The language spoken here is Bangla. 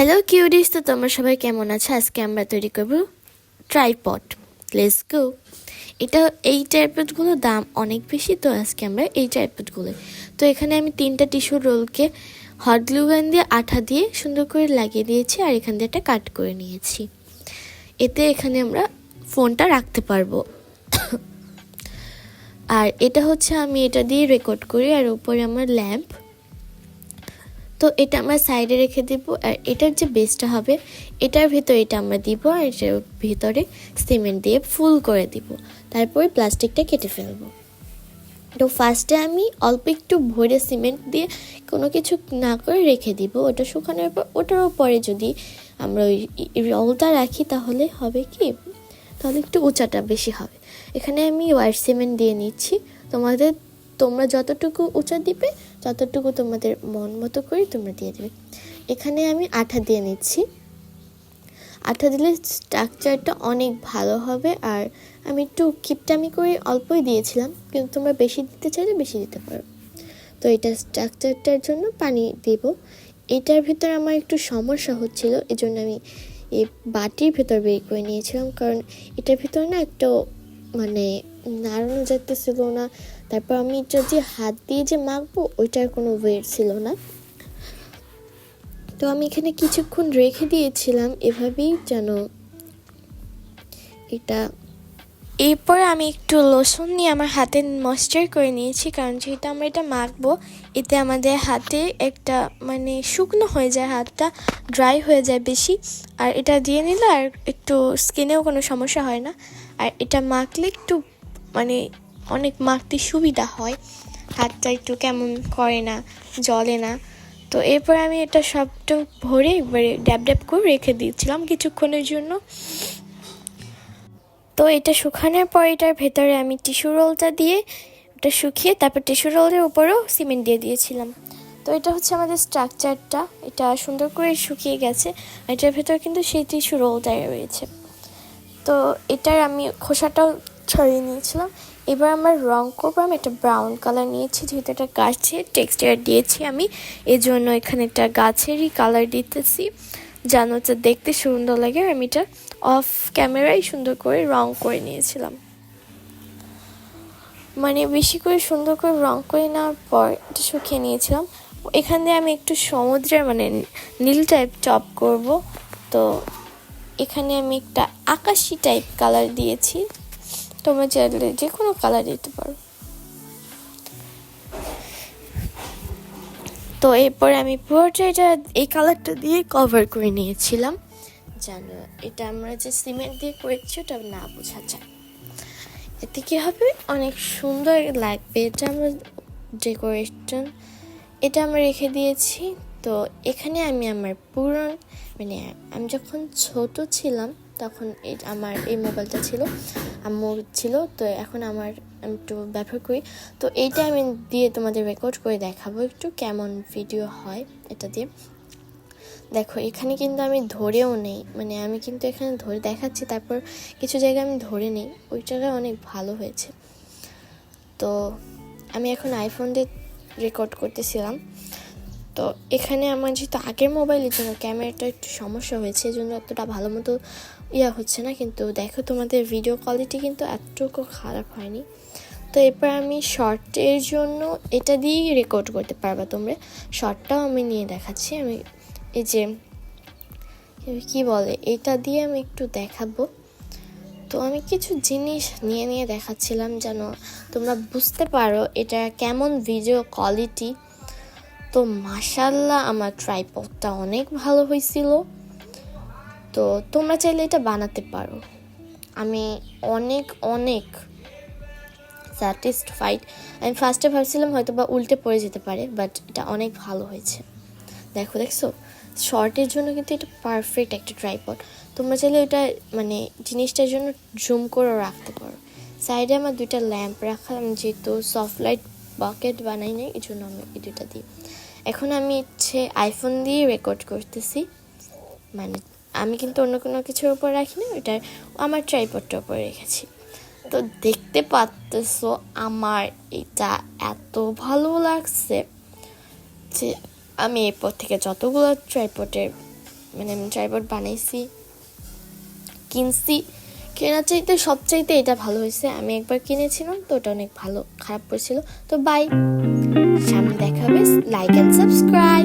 হ্যালো কিউডিস, তো তোমরা সবাই কেমন আছো? আজকে আমরা তৈরি করব ট্রাইপড। Let's go. এই ট্রাইপডগুলোর দাম অনেক বেশি, তো আজকে আমরা এই ট্রাইপডগুলো। তো এখানে আমি 3টা টিস্যু রোলকে হট গ্লু গান দিয়ে আঠা দিয়ে সুন্দর করে লাগিয়ে দিয়েছি, আর এখান দিয়ে একটা কাট করে নিয়েছি। এতে এখানে আমরা ফোনটা রাখতে পারবো। আর এটা হচ্ছে আমি এটা দিয়ে রেকর্ড করি, আর উপরে আমার ল্যাম্প। তো এটা আমরা সাইডে রেখে দেবো, আর এটার যে বেসটা হবে এটার ভিতরে এটা আমরা দিব, আর এটার ভিতরে সিমেন্ট দিয়ে ফুল করে দিব। তারপরে প্লাস্টিকটা কেটে ফেলবো। তো ফার্স্টে আমি অল্প একটু ভরে সিমেন্ট দিয়ে কোনো কিছু না করে রেখে দিব। ওটা শুকানোর পর ওটার উপরে যদি আমরা ওই রলটা রাখি তাহলে হবে কি, তাহলে একটু উঁচাটা বেশি হবে। এখানে আমি হোয়াইট সিমেন্ট দিয়ে নিচ্ছি। তোমরা যতটুকু উঁচা দিবে ততটুকু তোমাদের মন মতো করে তোমরা দিয়ে দেবে। এখানে আমি আঠা দিয়ে নিচ্ছি। আঠা দিলে স্ট্রাকচারটা অনেক ভালো হবে। আর আমি একটু কিপটামি করে অল্পই দিয়েছিলাম, কিন্তু তোমরা বেশি দিতে চাইলে বেশি দিতে পারো। তো এটা স্ট্রাকচারটার জন্য পানি দেব। এটার ভিতরে আমার একটু সমস্যা হচ্ছিল, এজন্য আমি এই বাটির ভেতর বের করে নিয়েছিলাম, কারণ এটার ভিতরে না একটু নাড়ানো যাইতেছিল না। তারপর আমি এটা যে হাত দিয়ে যে মাখবো ওইটার কোনো ওয়েট ছিল না। তো আমি এখানে কিছুক্ষণ রেখে দিয়েছিলাম এভাবেই, যেন এটা। এরপর আমি একটু লোশন নিয়ে আমার হাতে ময়েশ্চার করে নিয়েছি, কারণ যেহেতু আমরা এটা মাখবো এতে আমাদের হাতে একটা শুকনো হয়ে যায়, হাতটা ড্রাই হয়ে যায় বেশি। আর এটা দিয়ে নিলে আর একটু স্কিনেও কোনো সমস্যা হয় না। আর এটা মাখলে একটু অনেক মাখতে সুবিধা হয়, হাতটা একটু কেমন করে না, জ্বলে না। তো এরপর আমি এটা সবটা ভরে একবারে ড্যাব ড্যাব করে রেখে দিয়েছিলাম কিছুক্ষণের জন্য। তো এটা শুকানোর পর এটার ভেতরে আমি টিস্যু রোলটা দিয়ে ওটা শুকিয়ে তারপর টিস্যু রোলের উপরেও সিমেন্ট দিয়ে দিয়েছিলাম। তো এটা হচ্ছে আমাদের স্ট্রাকচারটা। এটা সুন্দর করে শুকিয়ে গেছে, এটার ভেতর কিন্তু সেই টিস্যু রোলটাই রয়েছে। তো এটার আমি খোসাটাও ছড়িয়ে নিয়েছিলাম। এবার আমার রং করবো। আমি একটা ব্রাউন কালার নিয়েছি, যেহেতু একটা গাছের টেক্সচার দিয়েছি আমি, এই জন্য এখানে একটা গাছেরই কালার দিতেছি যেন এটা দেখতে সুন্দর লাগে। আমি এটা অফ ক্যামেরায় সুন্দর করে রং করে নিয়েছিলাম। বেশি করে সুন্দর করে রং করে নেওয়ার পর এটা শুকিয়ে নিয়েছিলাম। এখান দিয়ে আমি একটু সমুদ্রের নীল টাইপ টপ করব। তো এখানে আমি একটা আকাশি টাইপ কালার দিয়েছি, তোমরা চাইলে যে কোনো কালার দিতে পারো। তো এরপর আমি পুরোটা এটা এই কালারটা দিয়ে কভার করে নিয়েছিলাম, যেন এটা আমরা যে সিমেন্ট দিয়ে করেছি ওটা না বোঝা যায়। এতে কি হবে, অনেক সুন্দর লাগবে। এটা আমরা ডেকোরেশন এটা আমরা রেখে দিয়েছি। তো এখানে আমি আমার আমি যখন ছোট ছিলাম তখন আমার এই মোবাইলটা ছিল, আম্মুর ছিল। তো এখন আমি একটু ব্যবহার করি। তো এইটা আমি দিয়ে তোমাদের রেকর্ড করে দেখাবো একটু কেমন ভিডিও হয় এটা দিয়ে। দেখো এখানে কিন্তু আমি ধরেও নেই, আমি কিন্তু এখানে ধরে দেখাচ্ছি, তারপর কিছু জায়গায় আমি ধরে নেই, ওই জায়গায় অনেক ভালো হয়েছে। তো আমি এখন আইফোন দিয়ে রেকর্ড করতেছিলাম। তো এখানে আমার যেহেতু আগের মোবাইলের জন্য ক্যামেরাটা একটু সমস্যা হয়েছে, এই জন্য অতটা ভালো মতো হচ্ছে না, কিন্তু দেখো তোমাদের ভিডিও কোয়ালিটি কিন্তু এতটুকু খারাপ হয়নি। তো এরপর আমি শর্টের জন্য এটা দিয়েই রেকর্ড করতে পারবা তোমরা। শর্টটাও আমি নিয়ে দেখাচ্ছি। আমি এই যে কি বলে এটা দিয়ে আমি একটু দেখাবো। তো আমি কিছু জিনিস নিয়ে দেখাচ্ছিলাম যেন তোমরা বুঝতে পারো এটা কেমন ভিডিও কোয়ালিটি। তো মাশাআল্লাহ আমার ট্রাইপডটা অনেক ভালো হয়েছিল। তো তোমরা চাইলে এটা বানাতে পারো। আমি অনেক স্যাটিসফাইড। আমি ফার্স্টে ভাবছিলাম হয়তো বা উল্টে পড়ে যেতে পারে, বাট এটা অনেক ভালো হয়েছে। দেখছো শর্টের জন্য কিন্তু এটা পারফেক্ট একটা ট্রাইপড। তোমরা চাইলে এটা জিনিসটার জন্য জুম করে রাখতে পারো। সাইডে আমার 2টা ল্যাম্প রাখা, আমি যেহেতু সফট লাইট বাকেট বানাই নাই এই জন্য আমি এই 2টা দিই। এখন আমি আইফোন দিয়ে রেকর্ড করতেছি, আমি কিন্তু অন্য কোনো কিছুর উপর রাখি না, ওইটা আমার ট্রাইপডটার উপর রেখেছি। তো দেখতে পাচ্তেছো আমার এটা এত ভালো লাগছে যে আমি এরপর থেকে যতগুলো ট্রাইপডের মানে আমি ট্রাইপড বানাইছি, কিনছি। কেনার চাইতে সবচাইতে এটা ভালো হয়েছে। আমি একবার কিনেছিলাম তো ওটা অনেক ভালো, খারাপ পড়ছিল। তো বাই, সামনে দেখা হবে। Like and subscribe.